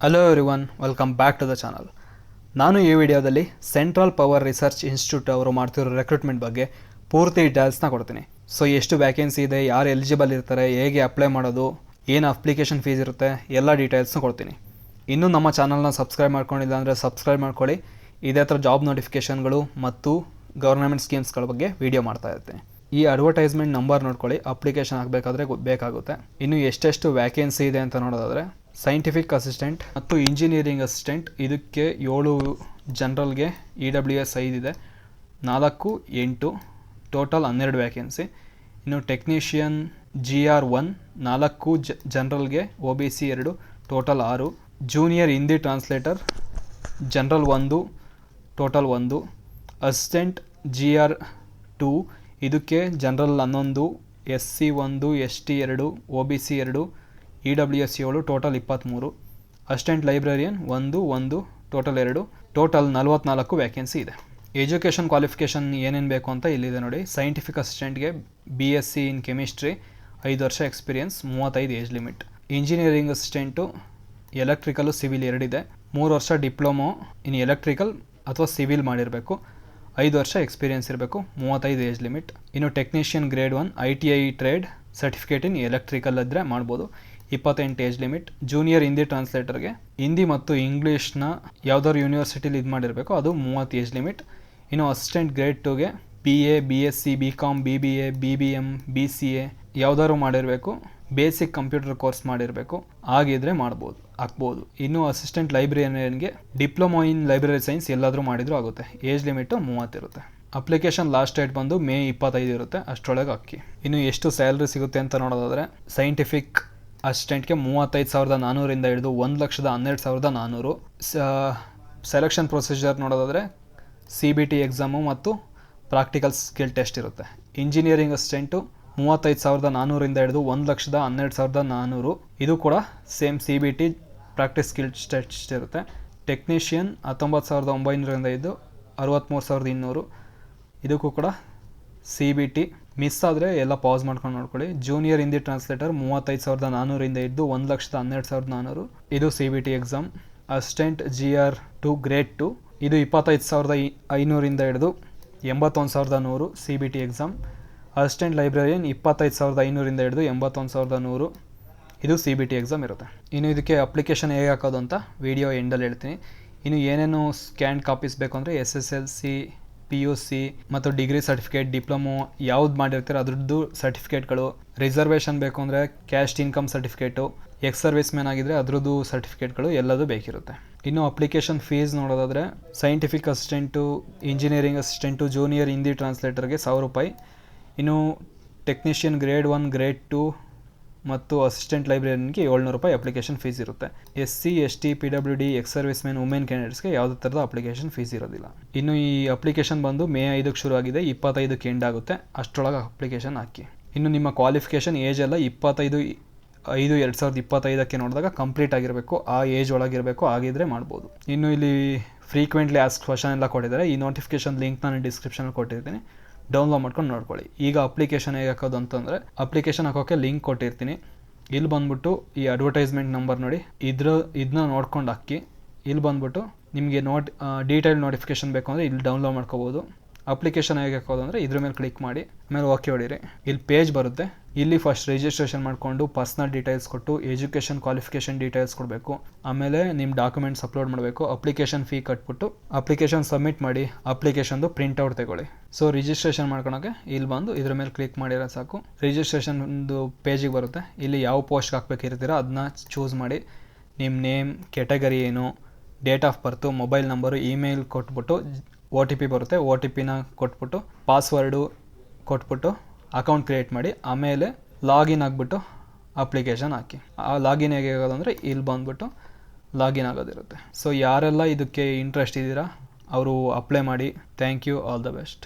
Hello everyone, welcome back to the channel. ನಾನು ಈ ವಿಡಿಯೋದಲ್ಲಿ ಸೆಂಟ್ರಲ್ ಪವರ್ ರಿಸರ್ಚ್ ಇನ್ಸ್ಟಿಟ್ಯೂಟ್ ಅವರು ಮಾಡ್ತಿರೋ ರೆಕ್ರೂಟ್ಮೆಂಟ್ ಬಗ್ಗೆ ಪೂರ್ತಿ ಡೀಟೇಲ್ಸ್ನ ಕೊಡ್ತೀನಿ. ಸೊ ಎಷ್ಟು ವ್ಯಾಕೆನ್ಸಿ ಇದೆ, ಯಾರು ಎಲಿಜಿಬಲ್ ಇರ್ತಾರೆ, ಹೇಗೆ ಅಪ್ಲೈ ಮಾಡೋದು, ಏನು ಅಪ್ಲಿಕೇಶನ್ ಫೀಸ್ ಇರುತ್ತೆ, ಎಲ್ಲ ಡೀಟೇಲ್ಸ್ನ ಕೊಡ್ತೀನಿ. ಇನ್ನೂ ನಮ್ಮ ಚಾನಲ್ನ ಸಬ್ಸ್ಕ್ರೈಬ್ ಮಾಡ್ಕೊಂಡಿಲ್ಲ ಅಂದರೆ ಸಬ್ಸ್ಕ್ರೈಬ್ ಮಾಡ್ಕೊಳ್ಳಿ. ಇದೇ ಥರ ಜಾಬ್ ನೋಟಿಫಿಕೇಷನ್ಗಳು ಮತ್ತು ಗೌರ್ಮೆಂಟ್ ಸ್ಕೀಮ್ಸ್ಗಳ ಬಗ್ಗೆ ವಿಡಿಯೋ ಮಾಡ್ತಾ ಇರ್ತೀನಿ. ಈ ಅಡ್ವರ್ಟೈಸ್ಮೆಂಟ್ ನಂಬರ್ ನೋಡ್ಕೊಳ್ಳಿ, ಅಪ್ಲಿಕೇಶನ್ ಆಗಬೇಕಾದ್ರೆ ಬೇಕಾಗುತ್ತೆ. ಇನ್ನು ಎಷ್ಟೆಷ್ಟು ವ್ಯಾಕೆನ್ಸಿ ಇದೆ ಅಂತ ನೋಡೋದಾದರೆ ಸೈಂಟಿಫಿಕ್ ಅಸಿಸ್ಟೆಂಟ್ ಮತ್ತು ಇಂಜಿನಿಯರಿಂಗ್ ಅಸಿಸ್ಟೆಂಟ್ ಇದಕ್ಕೆ 7 ಜನರಲ್ಗೆ EWS 5 ಇದೆ, 4 8 ಟೋಟಲ್ 12 ವ್ಯಾಕೆನ್ಸಿ. ಇನ್ನು ಟೆಕ್ನಿಷಿಯನ್ GR1 4 ಜನರಲ್ಗೆ OBC 2 total 6. Junior Hindi translator general 1 total 1. Assistant GR2 ಇದಕ್ಕೆ general 11, SC 1, ST 2, OBC 2, EWS 7 total 23. Assistant librarian 1 total 2, total 44 vacancy ಇದೆ. ಎಜುಕೇಷನ್ ಕ್ವಾಲಿಫಿಕೇಷನ್ ಏನೇನು ಬೇಕು ಅಂತ ಇಲ್ಲಿದೆ ನೋಡಿ. ಸೈಂಟಿಫಿಕ್ ಅಸಿಸ್ಟೆಂಟ್ಗೆ BSc ಇನ್ ಕೆಮಿಸ್ಟ್ರಿ 5 ವರ್ಷ experience, 35 age limit. Engineering assistant electrical civil 2 ಇದೆ, 3 ವರ್ಷ ಡಿಪ್ಲೊಮೊ ಇನ್ ಎಲೆಕ್ಟ್ರಿಕಲ್ ಅಥವಾ ಸಿವಿಲ್ ಮಾಡಿರಬೇಕು, 5 ವರ್ಷ ಎಕ್ಸ್ಪೀರಿಯನ್ಸ್ ಇರಬೇಕು, 35 ಏಜ್ ಲಿಮಿಟ್. ಇನ್ನು technician grade 1 ITI trade certificate in electrical ಇದ್ದರೆ ಮಾಡ್ಬೋದು, 28 ಏಜ್ ಲಿಮಿಟ್. ಜೂನಿಯರ್ ಹಿಂದಿ ಟ್ರಾನ್ಸ್ಲೇಟರ್ಗೆ ಹಿಂದಿ ಮತ್ತು ಇಂಗ್ಲೀಷ್ನ ಯಾವ್ದಾದ್ರು ಯೂನಿವರ್ಸಿಟಿಲಿ ಇದು ಮಾಡಿರಬೇಕು, ಅದು 30 ಏಜ್ ಲಿಮಿಟ್. ಇನ್ನು ಅಸಿಸ್ಟೆಂಟ್ ಗ್ರೇಡ್ 2ಗೆ BA BSc BCom BBA BBM BCA ಯಾವ್ದಾದ್ರು ಮಾಡಿರಬೇಕು, ಬೇಸಿಕ್ ಕಂಪ್ಯೂಟರ್ ಕೋರ್ಸ್ ಮಾಡಿರಬೇಕು, ಆಗಿದ್ರೆ ಹಾಕ್ಬೋದು. ಇನ್ನು ಅಸಿಸ್ಟೆಂಟ್ ಲೈಬ್ರರಿಯನ್ಗೆ ಡಿಪ್ಲೊಮೊ ಇನ್ ಲೈಬ್ರರಿ ಸೈನ್ಸ್ ಎಲ್ಲಾದರೂ ಮಾಡಿದರೂ ಆಗುತ್ತೆ, ಏಜ್ ಲಿಮಿಟು 30 ಇರುತ್ತೆ. ಅಪ್ಲಿಕೇಶನ್ ಲಾಸ್ಟ್ ಡೇಟ್ ಬಂದು ಮೇ 25 ಇರುತ್ತೆ, ಅಷ್ಟರೊಳಗೆ ಹಾಕಿ. ಇನ್ನು ಎಷ್ಟು ಸ್ಯಾಲ್ರಿ ಸಿಗುತ್ತೆ ಅಂತ ನೋಡೋದಾದರೆ ಸೈಂಟಿಫಿಕ್ ಅಸಿಸ್ಟೆಂಟ್ಗೆ 35,400 ಹಿಡಿದು 1,12,400. ಸೆಲೆಕ್ಷನ್ ಪ್ರೊಸೀಜರ್ ನೋಡೋದಾದರೆ CBT ಎಕ್ಸಾಮು ಮತ್ತು ಪ್ರಾಕ್ಟಿಕಲ್ ಸ್ಕಿಲ್ ಟೆಸ್ಟ್ ಇರುತ್ತೆ. ಇಂಜಿನಿಯರಿಂಗ್ ಅಸಿಸ್ಟೆಂಟು 35,400 ಹಿಡಿದು 1,12,400, ಇದು ಕೂಡ same CBT practice skill test ಇರುತ್ತೆ. ಟೆಕ್ನಿಷಿಯನ್ 19,900 ಹಿಡಿದು 63,200, ಇದಕ್ಕೂ ಕೂಡ CBT. ಮಿಸ್ ಆದರೆ ಎಲ್ಲ ಪಾಸ್ ಮಾಡ್ಕೊಂಡು ನೋಡ್ಕೊಳ್ಳಿ. ಜೂನಿಯರ್ ಹಿಂದಿ ಟ್ರಾನ್ಸ್ಲೇಟರ್ 35,400 ಹಿಡಿದು 1,12,400, ಇದು CBT exam. Assistant GR2 grade 2 ಇದು 25,500 ಹಿಡಿದು 81,100, CBT ಎಕ್ಸಾಮ್. ಅಸಿಸ್ಟೆಂಟ್ ಲೈಬ್ರರಿಯನ್ 25,500 ಹಿಡಿದು 81,100, ಇದು CBT ಎಕ್ಸಾಮ್ ಇರುತ್ತೆ. ಇನ್ನು ಇದಕ್ಕೆ ಅಪ್ಲಿಕೇಶನ್ ಹೇಗೆ ಹಾಕೋದು ಅಂತ ವಿಡಿಯೋ ಎಂಡಲ್ಲಿ ಹೇಳ್ತೀನಿ. ಇನ್ನು ಏನೇನು ಸ್ಕ್ಯಾನ್ ಕಾಪೀಸ್ ಬೇಕು ಅಂದರೆ SSLC PUC ಮತ್ತು ಡಿಗ್ರಿ ಸರ್ಟಿಫಿಕೇಟ್, ಡಿಪ್ಲೊಮೊ ಯಾವ್ದು ಮಾಡಿರ್ತೀರೋ ಅದ್ರದ್ದು ಸರ್ಟಿಫಿಕೇಟ್ಗಳು. ರಿಸರ್ವೇಷನ್ ಬೇಕು ಅಂದರೆ caste income certificate, ex service man ಆಗಿದ್ದರೆ ಅದ್ರದ್ದು ಸರ್ಟಿಫಿಕೇಟ್ಗಳು ಎಲ್ಲದೂ ಬೇಕಿರುತ್ತೆ. ಇನ್ನು ಅಪ್ಲಿಕೇಶನ್ ಫೀಸ್ ನೋಡೋದಾದರೆ scientific assistant, engineering assistant, junior Hindi ಟ್ರಾನ್ಸ್ಲೇಟರ್ಗೆ 1,000 ರೂಪಾಯಿ. ಇನ್ನು ಟೆಕ್ನಿಷಿಯನ್ ಗ್ರೇಡ್ 1 ಗ್ರೇಡ್ 2 ಮತ್ತು ಅಸಿಸ್ಟೆಂಟ್ ಲೈಬ್ರರಿಯನ್ಗೆ 700 ರೂಪಾಯಿ ಅಪ್ಲಿಕೇಶನ್ ಫೀಸ್ ಇರುತ್ತೆ. SC ST PWD ex service man women ಕ್ಯಾಂಡಿಡೇಟ್ಸ್ಗೆ ಯಾವುದೇ ಥರದ ಅಪ್ಲಿಕೇಶನ್ ಫೀಸ್ ಇರೋದಿಲ್ಲ. ಇನ್ನು ಈ ಅಪ್ಲಿಕೇಶನ್ ಬಂದು ಮೇ 5ಕ್ಕೆ ಶುರು ಆಗಿದೆ, 25ಕ್ಕೆ ಎಂಡ್ ಆಗುತ್ತೆ, ಅಷ್ಟರೊಳಗೆ ಅಪ್ಲಿಕೇಶನ್ ಹಾಕಿ. ಇನ್ನು ನಿಮ್ಮ ಕ್ವಾಲಿಫಿಕೇಷನ್ ಏಜ್ ಎಲ್ಲ 25/5/2025ಕ್ಕೆ ನೋಡಿದಾಗ ಕಂಪ್ಲೀಟ್ ಆಗಿರಬೇಕು, ಆ ಏಜ್ ಒಳಗಿರಬೇಕು, ಆಗಿದ್ರೆ ಮಾಡ್ಬೋದು. ಇನ್ನು ಇಲ್ಲಿ ಫ್ರೀಕ್ವೆಂಟ್ಲಿ ಆಸ್ಕ್ ಕ್ವಶನ್ ಎಲ್ಲ ಕೊಟ್ಟಿದ್ದಾರೆ. ಈ ನೋಟಿಫಿಕೇಶನ್ ಲಿಂಕ್ ನಾನು ಡಿಸ್ಕ್ರಿಪ್ಷನಲ್ಲಿ ಕೊಟ್ಟಿರ್ತೀನಿ, ಡೌನ್ಲೋಡ್ ಮಾಡ್ಕೊಂಡು ನೋಡ್ಕೊಳ್ಳಿ. ಈಗ ಅಪ್ಲಿಕೇಶನ್ ಹೇಗೆ ಹಾಕೋದು ಅಂತಂದರೆ ಅಪ್ಲಿಕೇಶನ್ ಹಾಕೋಕ್ಕೆ ಲಿಂಕ್ ಕೊಟ್ಟಿರ್ತೀನಿ. ಇಲ್ಲಿ ಬಂದ್ಬಿಟ್ಟು ಈ ಅಡ್ವರ್ಟೈಸ್ಮೆಂಟ್ ನಂಬರ್ ನೋಡಿ, ಇದನ್ನ ನೋಡ್ಕೊಂಡು ಹಾಕಿ. ಇಲ್ಲಿ ಬಂದ್ಬಿಟ್ಟು ನಿಮಗೆ ಡೀಟೇಲ್ ನೋಟಿಫಿಕೇಶನ್ ಬೇಕು ಅಂದರೆ ಇಲ್ಲಿ ಡೌನ್ಲೋಡ್ ಮಾಡ್ಕೋಬೋದು. ಅಪ್ಲಿಕೇಶನ್ ಹೇಗೆ ಹಾಕೋದು ಅಂದರೆ ಇದ್ರ ಮೇಲೆ ಕ್ಲಿಕ್ ಮಾಡಿ ಆಮೇಲೆ ಓಕೆ ಹೊಡೀರಿ. ಇಲ್ಲಿ ಪೇಜ್ ಬರುತ್ತೆ, ಇಲ್ಲಿ ಫಸ್ಟ್ ರಿಜಿಸ್ಟ್ರೇಷನ್ ಮಾಡಿಕೊಂಡು ಪರ್ಸ್ನಲ್ ಡೀಟೇಲ್ಸ್ ಕೊಟ್ಟು ಎಜುಕೇಷನ್ ಕ್ವಾಲಿಫಿಕೇಷನ್ ಡೀಟೇಲ್ಸ್ ಕೊಡಬೇಕು. ಆಮೇಲೆ ನಿಮ್ಮ ಡಾಕ್ಯುಮೆಂಟ್ಸ್ ಅಪ್ಲೋಡ್ ಮಾಡಬೇಕು. ಅಪ್ಲಿಕೇಶನ್ ಫೀ ಕಟ್ಬಿಟ್ಟು ಅಪ್ಲಿಕೇಶನ್ ಸಬ್ಮಿಟ್ ಮಾಡಿ ಅಪ್ಲಿಕೇಶನ್ದು ಪ್ರಿಂಟ್ಔಟ್ ತಗೊಳ್ಳಿ. ಸೊ ರಿಜಿಸ್ಟ್ರೇಷನ್ ಮಾಡ್ಕೊಳಕ್ಕೆ ಇಲ್ಲಿ ಬಂದು ಇದ್ರ ಮೇಲೆ ಕ್ಲಿಕ್ ಮಾಡಿರೋ ಸಾಕು, ರಿಜಿಸ್ಟ್ರೇಷನ್ದು ಪೇಜಿಗೆ ಬರುತ್ತೆ. ಇಲ್ಲಿ ಯಾವ ಪೋಸ್ಟ್ಗೆ ಹಾಕ್ಬೇಕಿರ್ತೀರೋ ಅದನ್ನ ಚೂಸ್ ಮಾಡಿ, ನಿಮ್ಮ ನೇಮ್, ಕೆಟಗರಿ ಏನು, date of birth, mobile number, email ಕೊಟ್ಬಿಟ್ಟು OTP ಬರುತ್ತೆ, OTPನ ಕೊಟ್ಬಿಟ್ಟು ಪಾಸ್ವರ್ಡು ಕೊಟ್ಬಿಟ್ಟು ಅಕೌಂಟ್ ಕ್ರಿಯೇಟ್ ಮಾಡಿ ಆಮೇಲೆ ಲಾಗಿನ್ ಆಗಿಬಿಟ್ಟು ಅಪ್ಲಿಕೇಶನ್ ಹಾಕಿ. ಆ ಲಾಗಿನ್ ಹೇಗೆ ಆಗೋದಂದರೆ ಇಲ್ಲಿ ಬಂದುಬಿಟ್ಟು ಲಾಗಿನ್ ಆಗೋದಿರುತ್ತೆ. ಸೊ ಯಾರೆಲ್ಲ ಇದಕ್ಕೆ ಇಂಟ್ರೆಸ್ಟ್ ಇದ್ದೀರಾ ಅವರು ಅಪ್ಲೈ ಮಾಡಿ. Thank you, all the best.